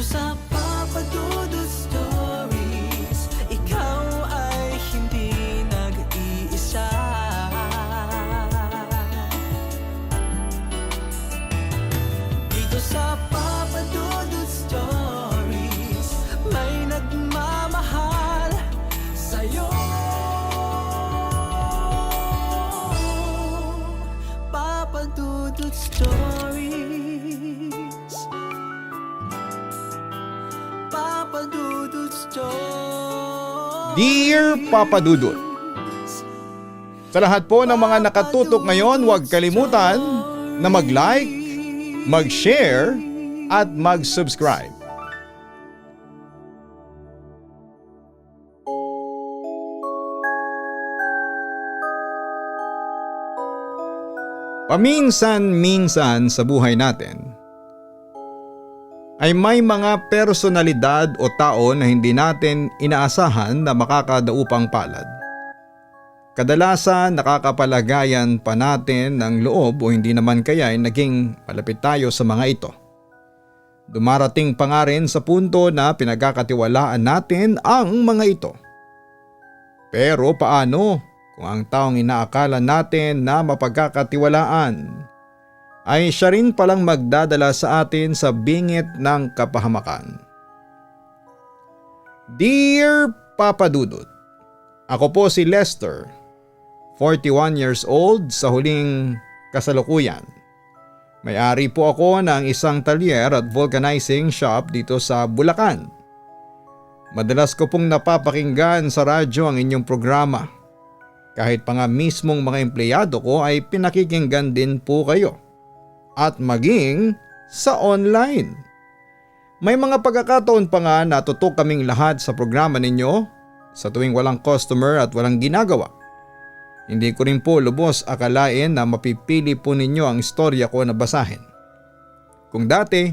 sa Papa Dudut Stories, ikaw ay hindi nag-iisa. Dito sa Papa Dudut Stories, may nagmamahal sa'yo. Papa Dudut Stories, Papa Dudut Stories. Dear Papa Dudut, sa lahat po ng mga nakatutok ngayon, huwag kalimutan na mag-like, mag-share at mag-subscribe. Paminsan-minsan sa buhay natin ay may mga personalidad o tao na hindi natin inaasahan na makakadaupang palad. Kadalasan nakakapalagayan pa natin ng loob o hindi naman kaya ay naging malapit tayo sa mga ito. Dumarating pa nga rin sa punto na pinagkakatiwalaan natin ang mga ito. Pero paano kung ang taong inaakala natin na mapagkakatiwalaan ay siya rin palang magdadala sa atin sa bingit ng kapahamakan? Dear Papa Dudut, ako po si Lester, 41 years old sa huling kasalukuyan. May-ari po ako ng isang talyer at vulcanizing shop dito sa Bulacan. Madalas ko pong napapakinggan sa radyo ang inyong programa. Kahit pa nga mismong mga empleyado ko ay pinakikinggan din po kayo. At maging sa online. May mga pagkakataon pa nga na tutok kaming lahat sa programa ninyo sa tuwing walang customer at walang ginagawa. Hindi ko rin po lubos akalain na mapipili po ninyo ang istorya ko na basahin. Kung dati,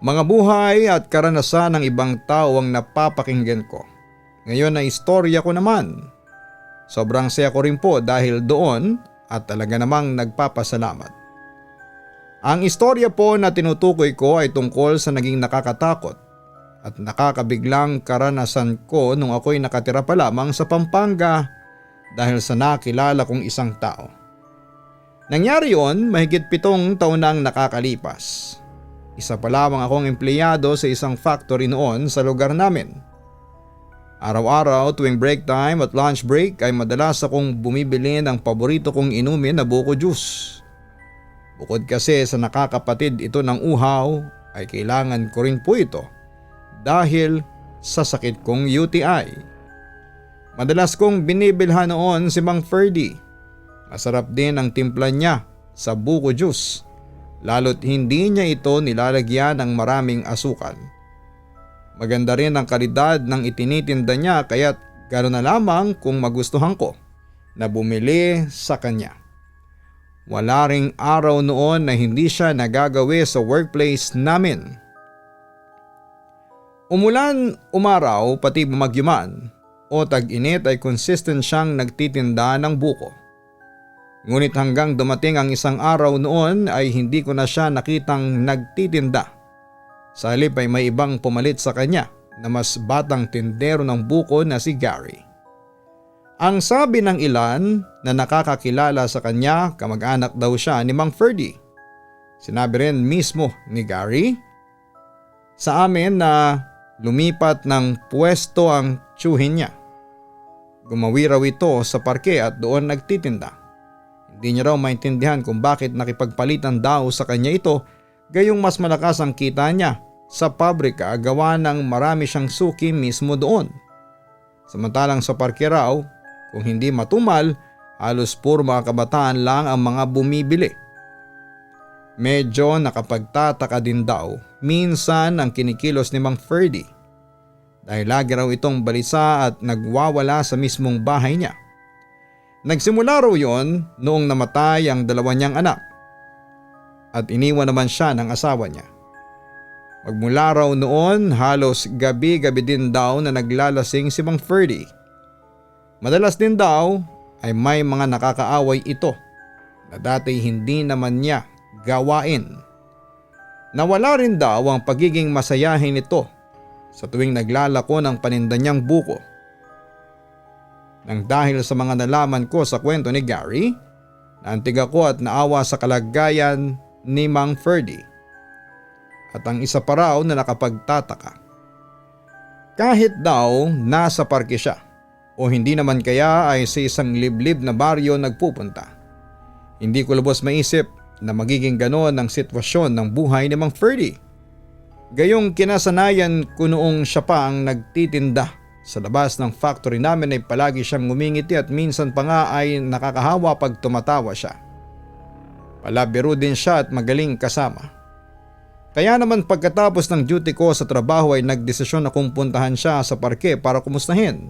mga buhay at karanasan ng ibang tao ang napapakinggan ko. Ngayon ay istorya ko naman. Sobrang saya ko rin po dahil doon at talaga namang nagpapasalamat. Ang istorya po na tinutukoy ko ay tungkol sa naging nakakatakot at nakakabiglang karanasan ko nung ako'y nakatira pa lamang sa Pampanga dahil sa nakilala kong isang tao. Nangyari yon mahigit 7 taon nang nakakalipas. Isa pa lamang akong empleyado sa isang factory noon sa lugar namin. Araw-araw tuwing break time at lunch break ay madalas akong bumibili ng paborito kong inumin na buko juice. Bukod kasi sa nakakapatid ito ng uhaw ay kailangan ko rin po ito dahil sa sakit kong UTI. Madalas kong binibilhan noon si Mang Ferdy. Masarap din ang timpla niya sa buko juice lalo't hindi niya ito nilalagyan ng maraming asukal. Maganda rin ang kalidad ng itinitinda niya kaya't gano'n na lamang kung magustuhan ko na bumili sa kanya. Wala ring araw noon na hindi siya nagagawi sa workplace namin. Umulan, umaraw, pati bumagyuman o tag-init ay consistent siyang nagtitinda ng buko. Ngunit hanggang dumating ang isang araw noon ay hindi ko na siya nakitang nagtitinda. Sa halip ay may ibang pumalit sa kanya na mas batang tindero ng buko na si Gary. Ang sabi ng ilan na nakakakilala sa kanya, kamag-anak daw siya ni Mang Ferdy. Sinabi rin mismo ni Gary sa amin na lumipat ng pwesto ang tiyuhin niya. Gumawi raw ito sa parke at doon nagtitinda. Hindi niya raw maintindihan kung bakit nakipagpalitan daw sa kanya ito gayong mas malakas ang kita niya sa pabrika gawa ng marami siyang suki mismo doon. Samantalang sa parke raw, kung hindi matumal, halos puro mga kabataan lang ang mga bumibili. Medyo nakapagtataka din daw minsan ang kinikilos ni Mang Ferdy dahil lagi raw itong balisa at nagwawala sa mismong bahay niya. Nagsimula raw yon noong namatay ang 2 niyang anak at iniwan naman siya ng asawa niya. Magmula raw noon halos gabi-gabi din daw na naglalasing si Mang Ferdy. Madalas din daw ay may mga nakakaaway ito na dati hindi naman niya gawain. Nawala rin daw ang pagiging masayahin nito sa tuwing naglalako ng paninda niyang buko. Nang dahil sa mga nalaman ko sa kwento ni Gary, naantig ako at naawa sa kalagayan ni Mang Ferdy. At ang isa pa raw na nakapagtataka. Kahit daw nasa parke siya o hindi naman kaya ay sa isang liblib na baryo nagpupunta. Hindi ko lubos maisip na magiging ganon ang sitwasyon ng buhay ni Mang Ferdy. Gayong kinasanayan ko noong siya pa ang nagtitinda sa labas ng factory namin ay palagi siyang ngumingiti at minsan pa nga ay nakakahawa pag tumatawa siya. Palabiro din siya at magaling kasama. Kaya naman pagkatapos ng duty ko sa trabaho ay nagdesisyon akong puntahan siya sa parke para kumustahin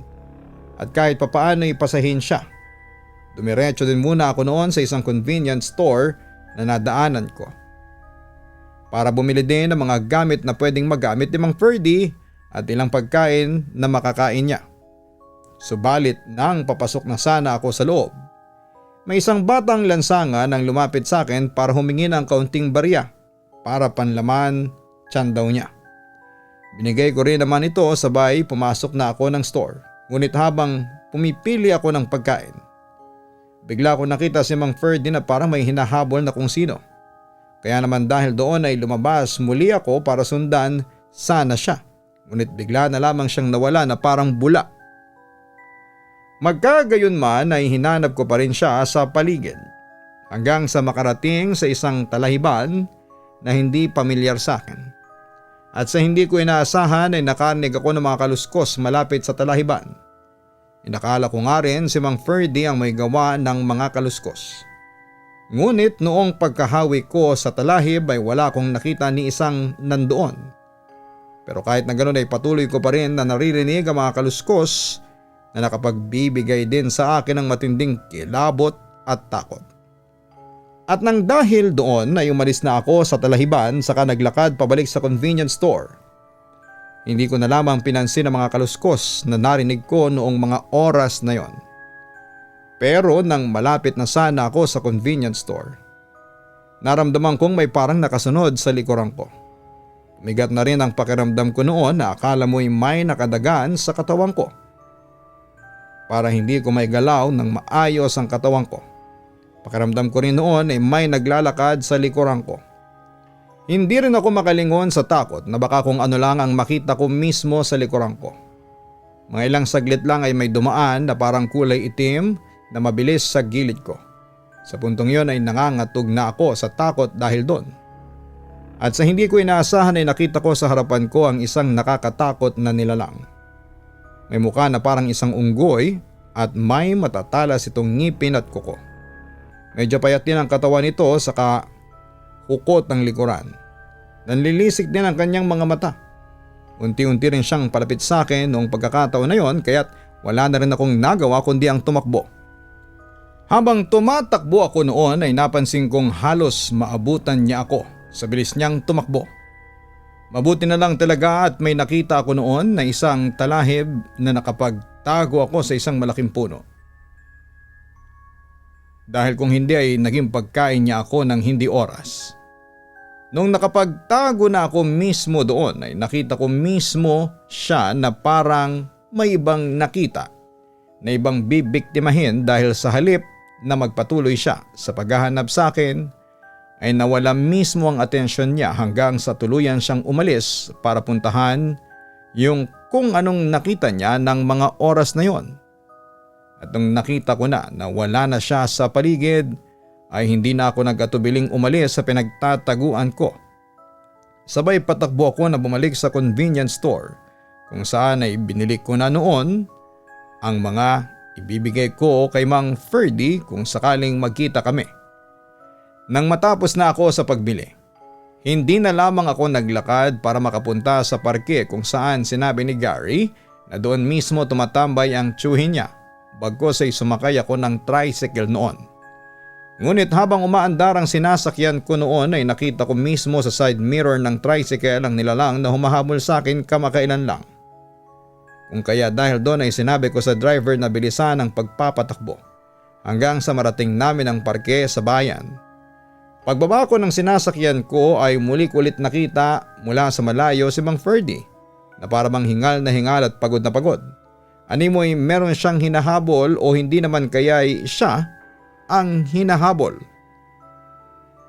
at kahit papaano ipasahin siya. Dumiretso din muna ako noon sa isang convenience store na nadaanan ko para bumili din ng mga gamit na pwedeng magamit ni Mang Ferdy at ilang pagkain na makakain niya. Subalit nang papasok na sana ako sa loob, may isang batang lansangan ang lumapit sa akin para humingi ng kaunting barya para panlaman tiyan daw niya. Binigay ko rin naman ito sabay pumasok na ako ng store. Ngunit habang pumipili ako ng pagkain, bigla ko nakita si Mang Ferdy na parang may hinahabol na kung sino. Kaya naman dahil doon ay lumabas muli ako para sundan sana siya. Ngunit bigla na lamang siyang nawala na parang bula. Magkagayon man ay hinanap ko pa rin siya sa paligid hanggang sa makarating sa isang talahiban na hindi pamilyar sa akin. At sa hindi ko inaasahan ay nakarinig ako ng mga kaluskos malapit sa talahiban. Inakala ko nga rin si Mang Ferdy ang may gawa ng mga kaluskos. Ngunit noong pagkahawi ko sa talahib ay wala akong nakita ni isang nandoon. Pero kahit na ganoon ay patuloy ko pa rin na naririnig ang mga kaluskos na nakapagbibigay din sa akin ng matinding kilabot at takot. At nang dahil doon ay umalis na ako sa talahiban saka naglakad pabalik sa convenience store. Hindi ko na lamang pinansin ang mga kaluskos na narinig ko noong mga oras na yon. Pero nang malapit na sana ako sa convenience store, naramdaman kong may parang nakasunod sa likuran ko. Umigat na rin ang pakiramdam ko noon na akala mo'y may nakadagan sa katawan ko. Para hindi ko may galaw ng maayos ang katawan ko. Pakiramdam ko rin noon ay may naglalakad sa likuran ko. Hindi rin ako makalingon sa takot na baka kung ano lang ang makita ko mismo sa likuran ko. Mga ilang saglit lang ay may dumaan na parang kulay itim na mabilis sa gilid ko. Sa puntong yon ay nangangatog na ako sa takot dahil doon. At sa hindi ko inaasahan ay nakita ko sa harapan ko ang isang nakakatakot na nilalang. May mukha na parang isang unggoy at may matatalas itong ngipin at kuko. Medyo payat din ang katawan nito saka hukot ng likuran. Nanlilisik din ang kanyang mga mata. Unti-unti rin siyang palapit sa akin noong pagkakataon na yon kaya't wala na rin akong nagawa kundi ang tumakbo. Habang tumatakbo ako noon ay napansin kong halos maabutan niya ako sa bilis niyang tumakbo. Mabuti na lang talaga at may nakita ako noon na isang talahib na nakapagtago ako sa isang malaking puno. Dahil kung hindi ay naging pagkain niya ako ng hindi oras. Nung nakapagtago na ako mismo doon ay nakita ko mismo siya na parang may ibang nakita na ibang bibiktimahin dahil sa halip na magpatuloy siya sa paghahanap sa akin ay nawala mismo ang atensyon niya hanggang sa tuluyan siyang umalis para puntahan yung kung anong nakita niya ng mga oras na yon. At nung nakita ko na wala na siya sa paligid ay hindi na ako nag-atubiling umalis sa pinagtataguan ko. Sabay patakbo ako na bumalik sa convenience store kung saan ay binili ko na noon ang mga ibibigay ko kay Mang Ferdy kung sakaling magkita kami. Nang matapos na ako sa pagbili, hindi na lamang ako naglakad para makapunta sa parke kung saan sinabi ni Gary na doon mismo tumatambay ang tiyuhin niya bagkos ay sumakay ako ng tricycle noon. Ngunit habang umaandar ang sinasakyan ko noon ay nakita ko mismo sa side mirror ng tricycle ang nilalang na humahabol sa akin kamakailan lang. Kung kaya dahil doon ay sinabi ko sa driver na bilisan ang pagpapatakbo hanggang sa marating namin ang parke sa bayan. Pagbaba ko ng sinasakyan ko ay muli ko ulit nakita mula sa malayo si Mang Ferdy na para bang hingal na hingal at pagod na pagod. Animoy meron siyang hinahabol o hindi naman kaya'y siya ang hinahabol.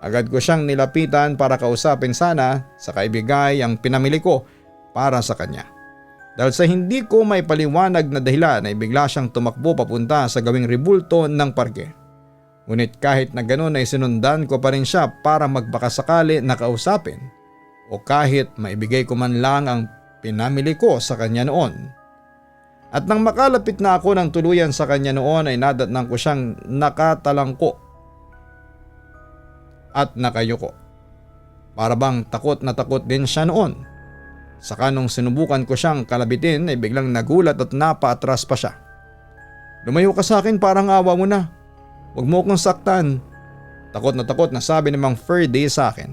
Agad ko siyang nilapitan para kausapin sana sa kaibigay ang pinamili ko para sa kanya. Dahil sa hindi ko may paliwanag na dahilan ay bigla siyang tumakbo papunta sa gawing ribulto ng parke. Ngunit kahit na ganoon ay sinundan ko pa rin siya para magbakasakali na kausapin o kahit maibigay ko man lang ang pinamili ko sa kanya noon. At nang makalapit na ako ng tuluyan sa kanya noon ay nadatnang ko siyang nakatalangko at nakayuko. Para bang takot na takot din siya noon. Saka nung sinubukan ko siyang kalabitin ay biglang nagulat at napaatras pa siya. "Lumayo ka sa akin, parang awa mo na. Huwag mo akong saktan." Takot na sabi ni Mang Ferdy sa akin.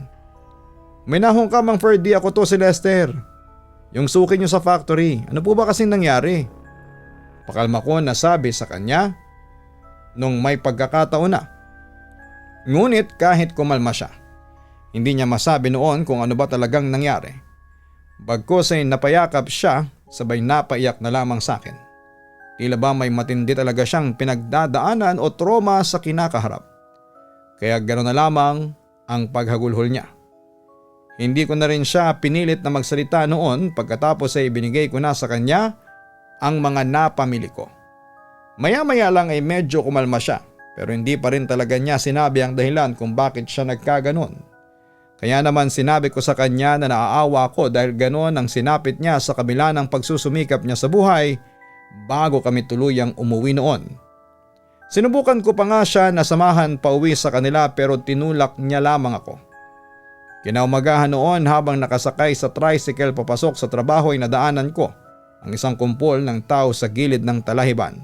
"May nahong ka, Mang Ferdy, ako to si Lester. Yung suki niyo sa factory, ano po ba kasing nangyari?" Pakalma ko na sabi sa kanya nung may pagkakataon na. Ngunit kahit kumalma siya, hindi niya masabi noon kung ano ba talagang nangyari. Bagkus ay napayakap siya, sabay napaiyak na lamang sa akin. Tila ba may matindi talaga siyang pinagdadaanan o trauma sa kinakaharap. Kaya gano'n na lamang ang paghagulhol niya. Hindi ko na rin siya pinilit na magsalita noon pagkatapos ay binigay ko na sa kanya ang mga napamili ko. Maya-maya lang ay medyo kumalma siya pero hindi pa rin talaga niya sinabi ang dahilan kung bakit siya nagkaganon. Kaya naman sinabi ko sa kanya na naaawa ko dahil ganon ang sinapit niya sa kabila ng pagsusumikap niya sa buhay bago kami tuluyang umuwi noon. Sinubukan ko pa nga siya na samahan pa uwi sa kanila pero tinulak niya lamang ako. Kinaumagahan noon habang nakasakay sa tricycle papasok sa trabaho ay nadaanan ko ang isang kumpol ng tao sa gilid ng talahiban.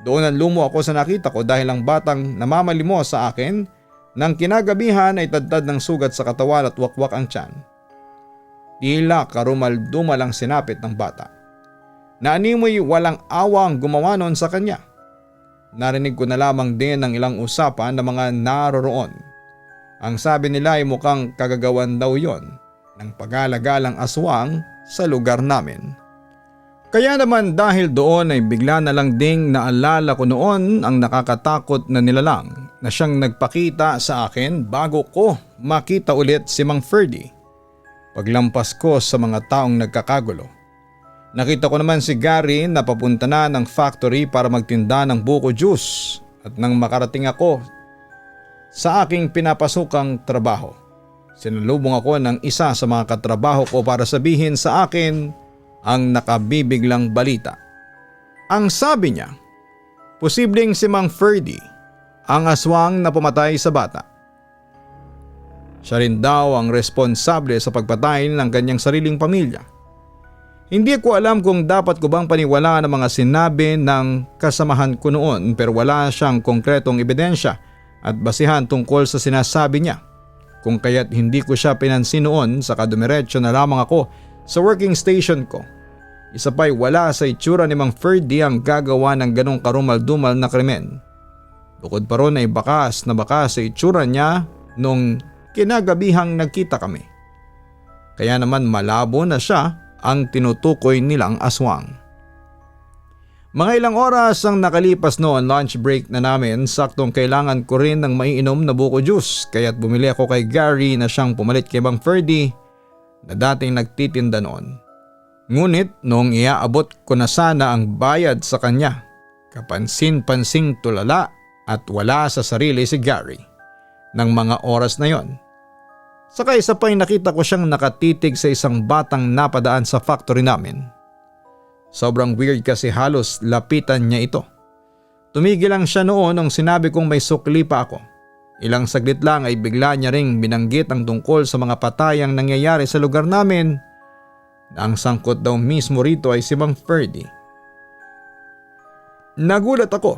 Doon ang lumo ako sa nakita ko dahil ang batang namamalimos sa akin nang kinagabihan ay tadtad ng sugat sa katawan at wakwak ang tiyan. Tila karumal-dumal ang sinapit ng bata. Naanimoy walang awang gumawa noon sa kanya. Narinig ko na lamang din ang ilang usapan ng mga naroroon. Ang sabi nila ay mukhang kagagawan daw yon ng pag-alagalang aswang sa lugar namin. Kaya naman dahil doon ay bigla na lang ding naalala ko noon ang nakakatakot na nilalang na siyang nagpakita sa akin bago ko makita ulit si Mang Ferdy. Paglampas ko sa mga taong nagkakagulo, nakita ko naman si Gary na papunta na ng factory para magtinda ng buko juice at nang makarating ako sa aking pinapasukang trabaho, sinalubong ako ng isa sa mga katrabaho ko para sabihin sa akin ang nakabibiglang balita. Ang sabi niya, posibleng si Mang Ferdy ang aswang na pumatay sa bata. Siya rin daw ang responsable sa pagpatay ng kanyang sariling pamilya. Hindi ko alam kung dapat ko bang paniwalaan ang mga sinabi ng kasamahan ko noon pero wala siyang konkretong ebidensya at basihan tungkol sa sinasabi niya. Kung kaya't hindi ko siya pinansin noon saka dumiretso na lamang ako sa working station ko. Isa pa'y wala sa itsura ni Mang Ferdy ang gagawa ng ganong karumal-dumal na krimen. Bukod pa ron ay bakas na bakas sa itsura niya nung kinagabihang nagkita kami. Kaya naman malabo na siya ang tinutukoy nilang aswang. Mga ilang oras ang nakalipas noon, lunch break na namin, saktong kailangan ko rin ng maiinom na buko juice kaya't bumili ako kay Gary na siyang pumalit kay Mang Ferdy na dating nagtitinda noon. Ngunit noong iaabot ko na sana ang bayad sa kanya, kapansin-pansing tulala at wala sa sarili si Gary ng mga oras na yon. Saka isa pa'y nakita ko siyang nakatitig sa isang batang napadaan sa factory namin. Sobrang weird kasi halos lapitan niya ito. Tumigil lang siya noon nung sinabi kong may sukli pa ako. Ilang saglit lang ay bigla niya ring binanggit ang tungkol sa mga patayang nangyayari sa lugar namin na ang sangkot daw mismo rito ay si Mang Ferdy. Nagulat ako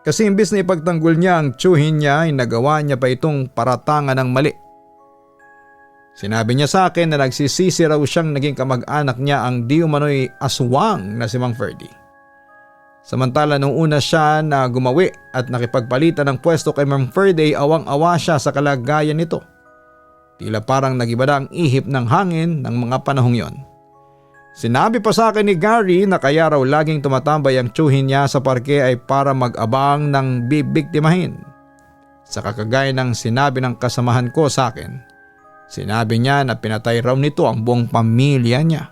kasi imbis na ipagtanggol niya ang tiyuhin niya ay nagawa niya pa itong paratangan ng mali. Sinabi niya sa akin na nagsisisi raw siyang naging kamag-anak niya ang di umano'y aswang na si Mang Ferdy. Samantala nung una siya na gumawi at nakipagpalitan ng pwesto kay Ma'am Ferdy, awang-awa siya sa kalagayan nito. Tila parang nagiba na ang ihip ng hangin ng mga panahong yon. Sinabi pa sa akin ni Gary na kaya raw laging tumatambay ang tiyuhin niya sa parke ay para mag-abang ng bibiktimahin. Sa kakagaya ng sinabi ng kasamahan ko sa akin, sinabi niya na pinatay raw nito ang buong pamilya niya.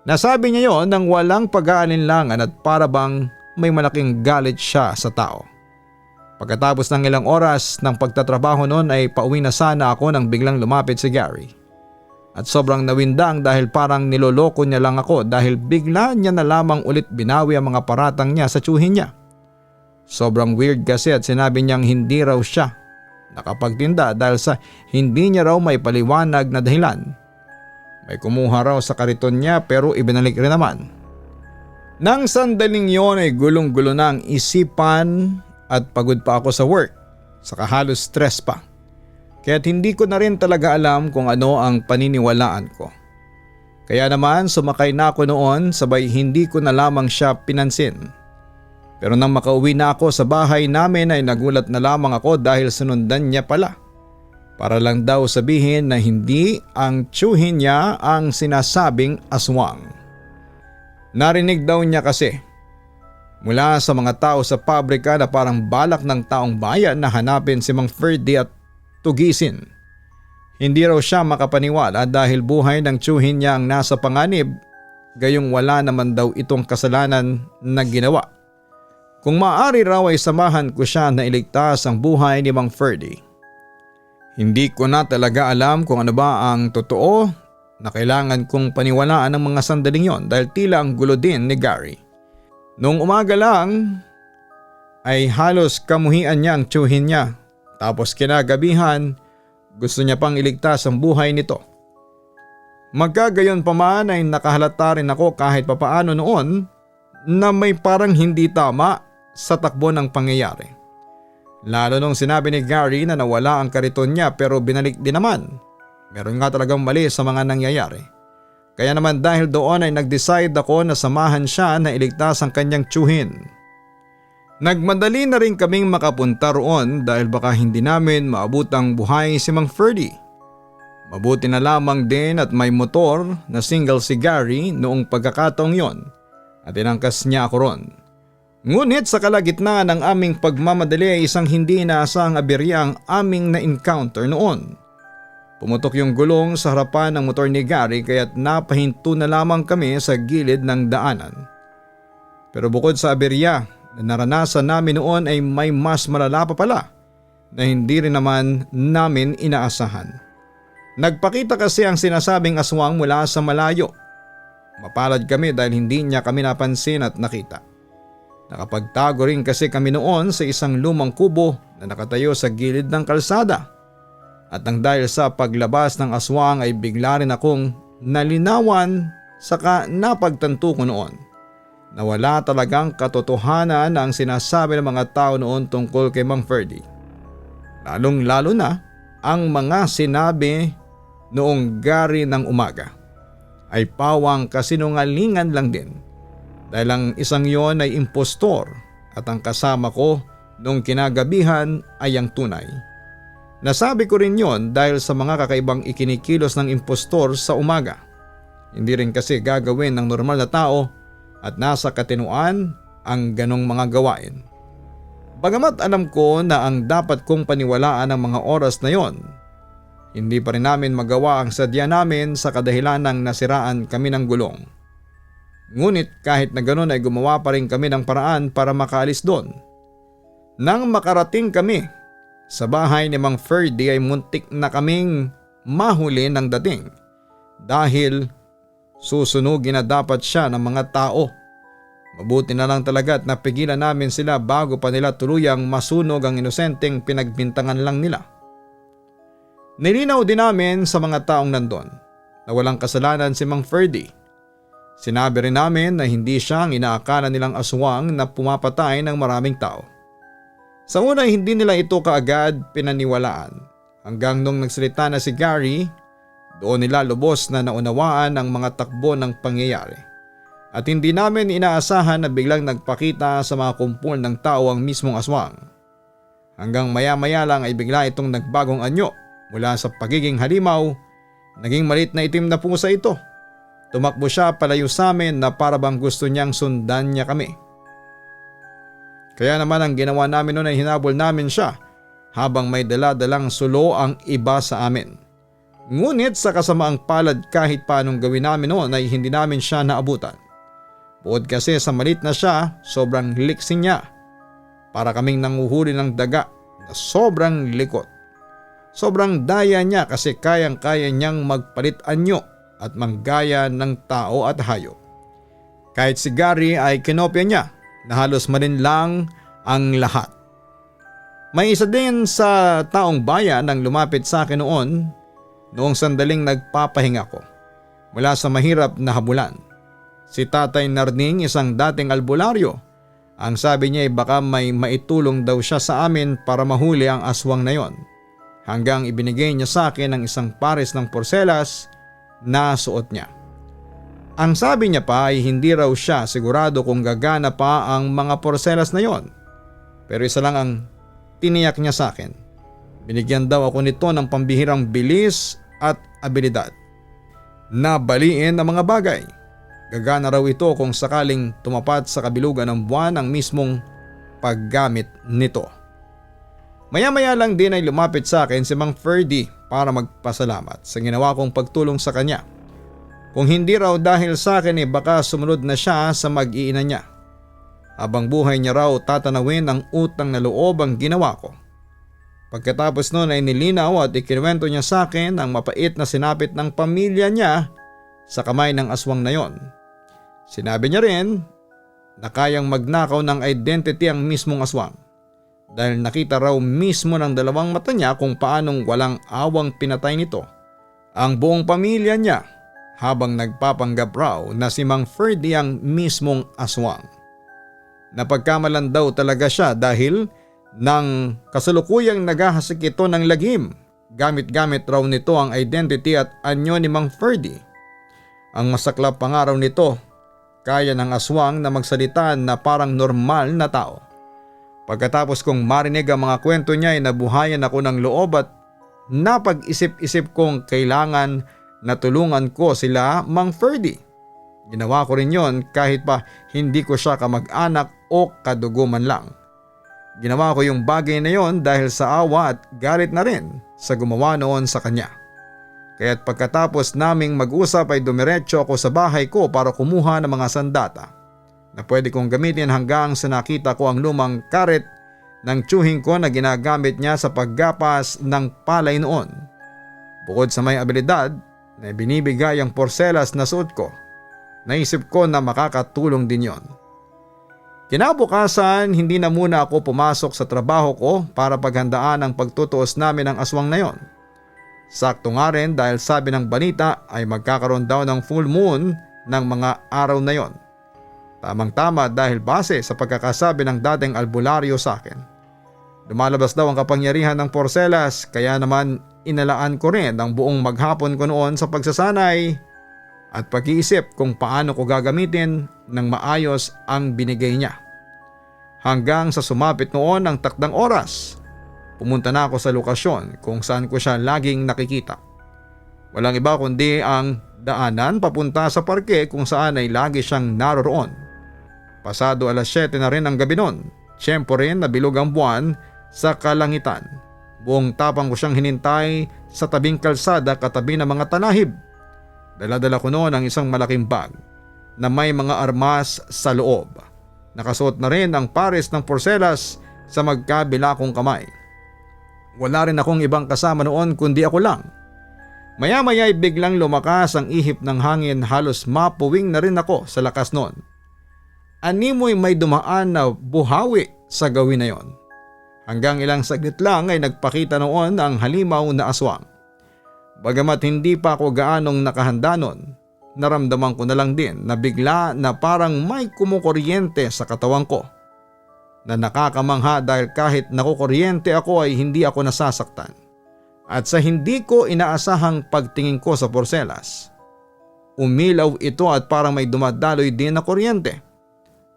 Nasabi niya yon nang walang pag-aalinlangan at para bang may malaking galit siya sa tao. Pagkatapos ng ilang oras ng pagtatrabaho noon ay pauwi na sana ako nang biglang lumapit si Gary. At sobrang nawindang dahil parang niloloko niya lang ako dahil bigla niya na lamang ulit binawi ang mga paratang niya sa tiyuhin niya. Sobrang weird kasi at sinabi niyang hindi raw siya nakapagtinda dahil sa hindi niya raw may paliwanag na dahilan. May kumuha raw sa kariton niya pero ibinalik rin naman. Nang sandaling yon ay gulong-gulo na ang isipan at pagod pa ako sa work, saka halos stress pa. Kaya't hindi ko na rin talaga alam kung ano ang paniniwalaan ko. Kaya naman sumakay na ako noon sabay hindi ko na lamang siya pinansin. Pero nang makauwi na ako sa bahay namin ay nagulat na lamang ako dahil sinundan niya pala. Para lang daw sabihin na hindi ang tiyuhin niya ang sinasabing aswang. Narinig daw niya kasi mula sa mga tao sa pabrika na parang balak ng taong bayan na hanapin si Mang Ferdy at tugisin. Hindi raw siya makapaniwala dahil buhay ng tiyuhin niya ang nasa panganib, gayong wala naman daw itong kasalanan na ginawa. Kung maaari raw ay samahan ko siya na iligtas ang buhay ni Mang Ferdy. Hindi ko na talaga alam kung ano ba ang totoo na kailangan kong paniwalaan ng mga sandaling yon dahil tila ang gulo din ni Gary. Noong umaga lang ay halos kamuhian niya ang tiyuhin niya, tapos kinagabihan gusto niya pang iligtas ang buhay nito. Magkagayon pa man ay nakahalata rin ako kahit papaano noon na may parang hindi tama sa takbo ng pangyayari. Lalo nung sinabi ni Gary na nawala ang kariton niya pero binalik din naman. Meron nga talagang mali sa mga nangyayari. Kaya naman dahil doon ay nag-decide ako na samahan siya na iligtas ang kanyang tiyuhin. Nagmadali na rin kaming makapunta roon dahil baka hindi namin maabutang buhay si Mang Ferdy. Mabuti na lamang din at may motor na single si Gary noong pagkakataong yon at inangkas niya ako ron. Ngunit sa kalagitnaan ng aming pagmamadali ay isang hindi inaasahang aberya ang aming na-encounter noon. Pumutok yung gulong sa harapan ng motor ni Gary kaya't napahinto na lamang kami sa gilid ng daanan. Pero bukod sa aberya na naranasan namin noon ay may mas malala pa pala na hindi rin naman namin inaasahan. Nagpakita kasi ang sinasabing aswang mula sa malayo. Mapalad kami dahil hindi niya kami napansin at nakita. Nakapagtago rin kasi kami noon sa isang lumang kubo na nakatayo sa gilid ng kalsada. At nang dahil sa paglabas ng aswang ay bigla rin akong nalinawan saka napagtanto ko noon na wala talagang katotohanan na ang sinasabi ng mga tao noon tungkol kay Mang Ferdy. Lalong lalo na ang mga sinabi noong Gary ng umaga ay pawang kasinungalingan lang din. Dahil ang isang yon ay impostor at ang kasama ko noong kinagabihan ay ang tunay. Nasabi ko rin yon dahil sa mga kakaibang ikinikilos ng impostor sa umaga. Hindi rin kasi gagawin ng normal na tao at nasa katinuan ang ganong mga gawain. Bagamat alam ko na ang dapat kong paniwalaan ng mga oras na yon, hindi pa rin namin magawa ang sadya namin sa kadahilan ng nasiraan kami ng gulong. Ngunit kahit na ganoon ay gumawa pa rin kami ng paraan para makaalis doon. Nang makarating kami sa bahay ni Mang Ferdy ay muntik na kaming mahuli ng dating dahil susunugin na dapat siya ng mga tao. Mabuti na lang talaga at napigilan namin sila bago pa nila tuluyang masunog ang inosenteng pinagbintangan lang nila. Nilinaw din namin sa mga taong nandun na walang kasalanan si Mang Ferdy. Sinabi rin namin na hindi siya ang inaakala nilang aswang na pumapatay ng maraming tao. Sa una hindi nila ito kaagad pinaniwalaan hanggang nung nagsalita na si Gary, doon nila lubos na naunawaan ang mga takbo ng pangyayari. At hindi namin inaasahan na biglang nagpakita sa mga kumpul ng tao ang mismong aswang. Hanggang maya-maya lang ay bigla itong nagbagong anyo mula sa pagiging halimaw, naging malit na itim na pusa ito. Tumakbo siya palayo sa amin na para bang gusto niyang sundan niya kami. Kaya naman ang ginawa namin noon ay hinabol namin siya habang may dala-dalang sulo ang iba sa amin. Ngunit sa kasamaang palad kahit paanong gawin namin noon ay hindi namin siya naabutan. Bukod kasi sa malit na siya, sobrang liksi niya. Para kaming nanguhuli ng daga na sobrang likot. Sobrang daya niya kasi kayang-kaya niyang magpalit anyo at manggaya ng tao at hayop. Kahit si Gary ay kinopya niya na halos malinlang ang lahat. May isa din sa taong bayan ang lumapit sa akin noong sandaling nagpapahinga ko mula sa mahirap na habulan. Si Tatay Narning, isang dating albularyo. Ang sabi niya ay baka may maitulong daw siya sa amin para mahuli ang aswang na yon. Hanggang ibinigay niya sa akin ang isang pares ng porselas na suot niya. Ang sabi niya pa ay hindi raw siya sigurado kung gagana pa ang mga porselas na yon. Pero isa lang ang tiniyak niya sa akin. Binigyan daw ako nito ng pambihirang bilis at abilidad na baliin ang mga bagay. Gagana raw ito kung sakaling tumapat sa kabilugan ng buwan ang mismong paggamit nito. Maya-maya lang din ay lumapit sa akin si Mang Ferdy para magpasalamat sa ginawa kong pagtulong sa kanya. Kung hindi raw dahil sa akin baka sumunod na siya sa mag-iina niya. Habang buhay niya raw tatanawin ang utang na loob ang ginawa ko. Pagkatapos noon ay nilinaw at ikinuwento niya sa akin ang mapait na sinapit ng pamilya niya sa kamay ng aswang na yon. Sinabi niya rin na kayang magnakaw ng identity ang mismong aswang dahil nakita raw mismo ng dalawang mata niya kung paanong walang awang pinatay nito ang buong pamilya niya habang nagpapanggap raw na si Mang Ferdy ang mismong aswang. Napagkamalan daw talaga siya dahil nang kasalukuyang naghahasik ito ng lagim, gamit-gamit raw nito ang identity at anyo ni Mang Ferdy. Ang masaklap pangaraw nito, kaya ng aswang na magsalita na parang normal na tao. Pagkatapos kong marinig ang mga kwento niya ay nabuhayan ako ng loob at napag-isip-isip kong kailangan na tulungan ko sila Mang Ferdy. Ginawa ko rin yon kahit pa hindi ko siya kamag-anak o kadugo man lang. Ginawa ko yung bagay na yon dahil sa awa at galit na rin sa gumawa noon sa kanya. Kaya't pagkatapos naming mag-usap ay dumiretso ako sa bahay ko para kumuha ng mga sandata na pwede kong gamitin hanggang sa nakita ko ang lumang karet ng tsuhing ko na ginagamit niya sa paggapas ng palay noon. Bukod sa may abilidad na binibigay ang porselas na suot ko, naisip ko na makakatulong din yon. Kinabukasan, hindi na muna ako pumasok sa trabaho ko para paghandaan ang pagtutuos namin ng aswang na yon. Sakto nga rin dahil sabi ng balita ay magkakaroon daw ng full moon ng mga araw na yon. Tamang-tama dahil base sa pagkakasabi ng dating albularyo sa akin. Lumalabas daw ang kapangyarihan ng porselas kaya naman inalaan ko rin ang buong maghapon ko noon sa pagsasanay at pag-iisip kung paano ko gagamitin ng maayos ang binigay niya. Hanggang sa sumapit noon ang takdang oras, pumunta na ako sa lokasyon kung saan ko siya laging nakikita. Walang iba kundi ang daanan papunta sa parke kung saan ay lagi siyang naroroon. Pasado 7:00 na rin ang gabi noon, tiyempo rin na bilog ang buwan sa kalangitan. Buong tapang ko siyang hinintay sa tabing kalsada katabi ng mga talahib. Dala-dala ko noon ang isang malaking bag na may mga armas sa loob. Nakasuot na rin ang pares ng porselas sa magkabila kong kamay. Wala rin akong ibang kasama noon kundi ako lang. Maya-maya ay biglang lumakas ang ihip ng hangin, halos mapuwing na rin ako sa lakas noon. Animoy may dumaan na buhawi sa gawin na yon. Hanggang ilang saglit lang ay nagpakita noon ang halimaw na aswang. Bagamat hindi pa ako gaanong nakahanda noon, naramdaman ko na lang din na bigla na parang may kumukuryente sa katawan ko. Na nakakamangha dahil kahit nakukuryente ako ay hindi ako nasasaktan. At sa hindi ko inaasahang pagtingin ko sa porselas, umilaw ito at parang may dumadaloy din na kuryente.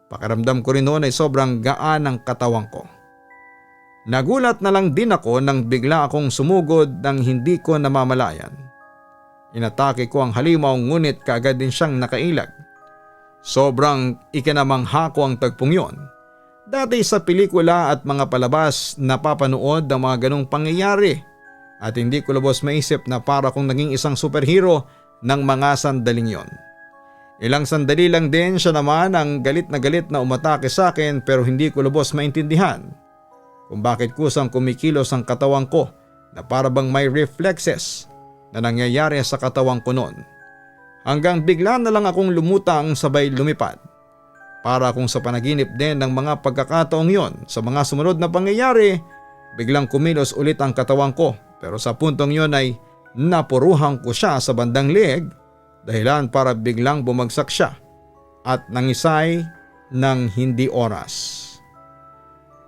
Pakiramdam ko rin noon ay sobrang gaan ng katawan ko. Nagulat na lang din ako nang bigla akong sumugod nang hindi ko namamalayan. Inatake ko ang halimaw ngunit kaagad din siyang nakailag. Sobrang ikinamangha ko ang tagpong yon. Dati sa pelikula at mga palabas napapanood ang mga ganong pangyayari at hindi ko lubos maisip na para kong naging isang superhero ng mga sandaling yon. Ilang sandali lang din siya naman ang galit na umatake sa akin pero hindi ko lubos maintindihan kung bakit kusang kumikilos ang katawan ko na para bang may reflexes na nangyayari sa katawan ko noon. Hanggang bigla na lang akong lumutang sabay lumipad. Para kung sa panaginip din ng mga pagkakataong yon. Sa mga sumunod na pangyayari, biglang kumilos ulit ang katawan ko pero sa puntong yon ay napuruhan ko siya sa bandang leeg dahilan para biglang bumagsak siya at nangisay ng hindi oras.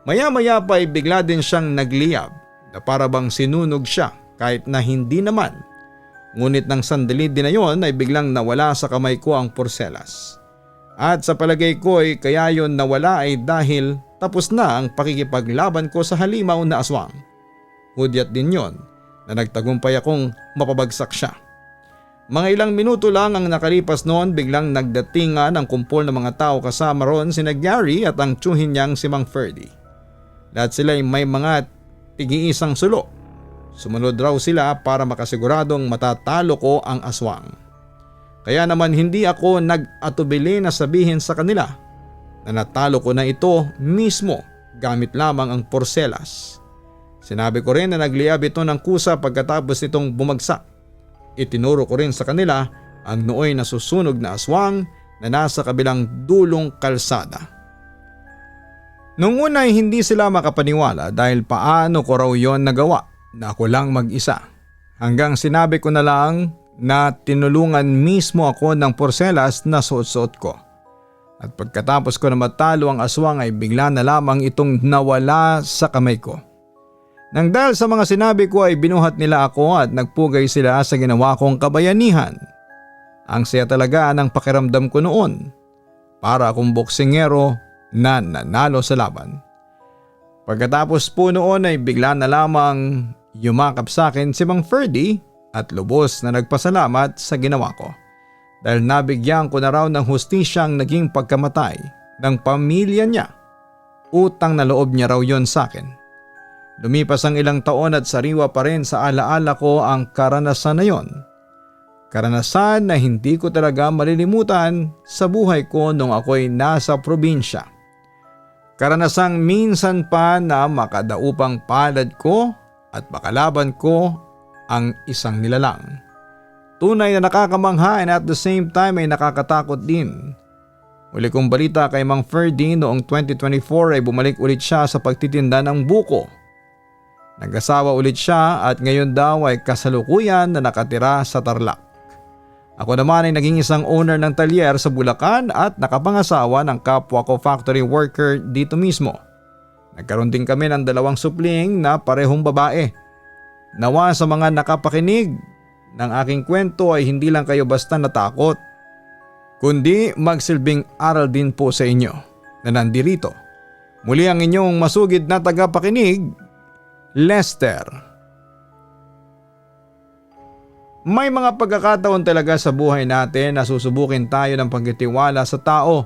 Maya-maya pa ay bigla din siyang nagliyab na para bang sinunog siya kahit na hindi naman. Ngunit nang sandali din na yon ay biglang nawala sa kamay ko ang porselas. At sa palagay ko ay kaya yon nawala ay dahil tapos na ang pakikipaglaban ko sa halimaw na aswang. Hudyat din yon na nagtagumpay akong mapabagsak siya. Mga ilang minuto lang ang nakalipas noon biglang nagdatingan ang kumpol ng mga tao kasama ron si Gary at ang tiyuhin niyang si Mang Ferdy. Lahat sila ay may mga tig-iisang sulo. Sumunod raw sila para makasiguradong matatalo ko ang aswang. Kaya naman hindi ako nag-atubili na sabihin sa kanila na natalo ko na ito mismo gamit lamang ang porselas. Sinabi ko rin na nagliyab ito ng kusa pagkatapos nitong bumagsak. Itinuro ko rin sa kanila ang nooy nasusunog na aswang na nasa kabilang dulong kalsada. Nung una ay hindi sila makapaniwala dahil paano ko raw yon nagawa na ako lang mag-isa. Hanggang sinabi ko na lang na tinulungan mismo ako ng porselas na suot-suot ko. At pagkatapos ko na matalo ang aswang ay bigla na lamang itong nawala sa kamay ko. Nang dahil sa mga sinabi ko ay binuhat nila ako at nagpugay sila sa ginawa kong kabayanihan. Ang saya talaga ng pakiramdam ko noon. Para akong boksingero na nanalo sa laban. Pagkatapos po noon ay bigla na lamang yumakap sa akin si Mang Ferdy at lubos na nagpasalamat sa ginawa ko. Dahil nabigyan ko na raw ng hustisyang naging pagkamatay ng pamilya niya. Utang na loob niya raw yon sa akin. Lumipas ang ilang taon at sariwa pa rin sa alaala ko ang karanasan na yon. Karanasan na hindi ko talaga malilimutan sa buhay ko nung ako'y nasa probinsya. Karanasang minsan pa na makadaupang palad ko at makalaban ko ang isang nilalang. Tunay na nakakamangha and at the same time ay nakakatakot din. Uli kong balita kay Mang Ferdy noong 2024 ay bumalik ulit siya sa pagtitinda ng buko. Nag-asawa ulit siya at ngayon daw ay kasalukuyan na nakatira sa Tarlac. Ako naman ay naging isang owner ng talyer sa Bulacan at nakapangasawa ng kapwa ko factory worker dito mismo. Nagkaroon din kami ng 2 supling na parehong babae. Nawa sa mga nakapakinig ng aking kwento ay hindi lang kayo basta natakot, kundi magsilbing aral din po sa inyo na nandirito. Muli ang inyong masugid na tagapakinig, Lester. May mga pagkakataon talaga sa buhay natin na susubukin tayo ng pagtitiwala sa tao,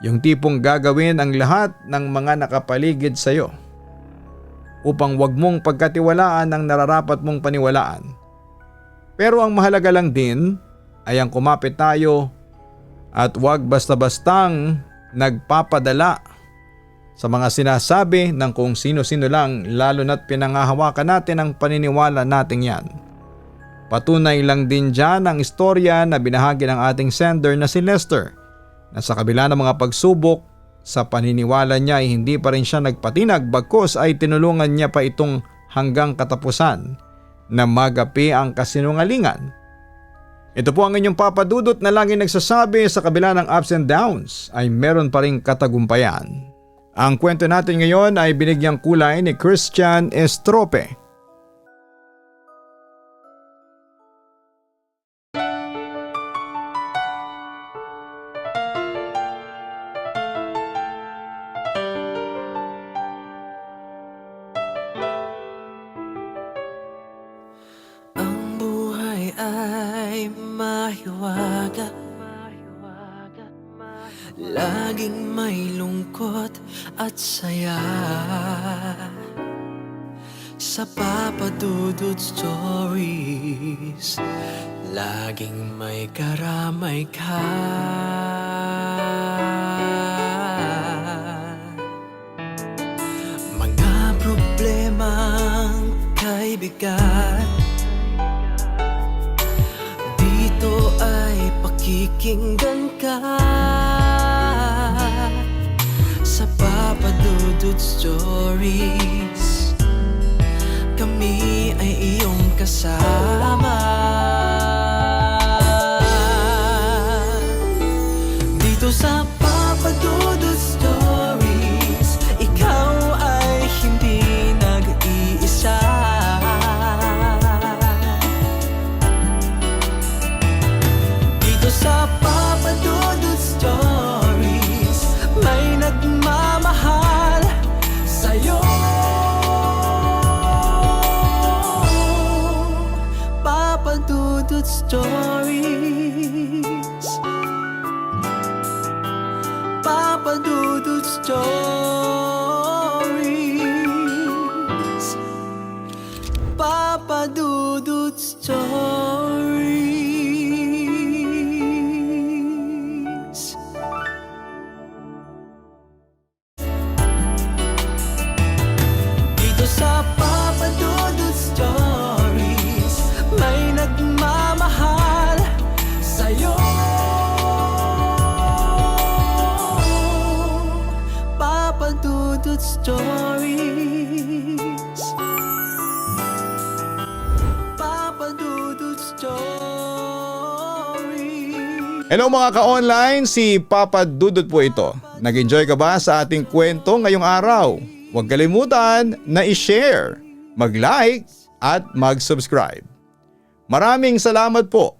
yung tipong gagawin ang lahat ng mga nakapaligid sa iyo upang wag mong pagkatiwalaan ang nararapat mong paniwalaan. Pero ang mahalaga lang din ay ang kumapit tayo at wag basta-bastang nagpapadala sa mga sinasabi ng kung sino-sino lang, lalo na't pinangahawakan natin ang paniniwala nating yan. Patunay lang din dyan ang istorya na binahagi ng ating sender na si Lester na sa kabila ng mga pagsubok sa paniniwala niya ay hindi pa rin siya nagpatinag bagkus ay tinulungan niya pa itong hanggang katapusan na magapi ang kasinungalingan. Ito po ang inyong Papa Dudut na laging nagsasabi sa kabila ng ups and downs ay meron pa ring katagumpayan. Ang kwento natin ngayon ay binigyang kulay ni Christian Estrope. ay mahiwaga, laging may lungkot at saya. Sa Papa Dudut Stories, laging may karamay ka. Mga problemang kay bigat, dito ay pakikinggan ka. Sa Papa Dudut Stories, kami ay iyong kasama. Dito sa Papa Dudut Stories, ikaw ay hindi nag-iisa. Dito sa Papa Dudut Stories, may nagmamahal sa'yo. Papa Dudut Stories, Papa Dudut Stories, Papa Dudut Stories. Dito sa Papa Dudut Stories, may nagmamahal sa'yo. Papa Dudut Stories, Papa Dudut Stories. Hello mga ka-online, si Papa Dudut po ito. Nag-enjoy ka ba sa ating kwento ngayong araw? Huwag kalimutan na i-share, mag-like at mag-subscribe. Maraming salamat po.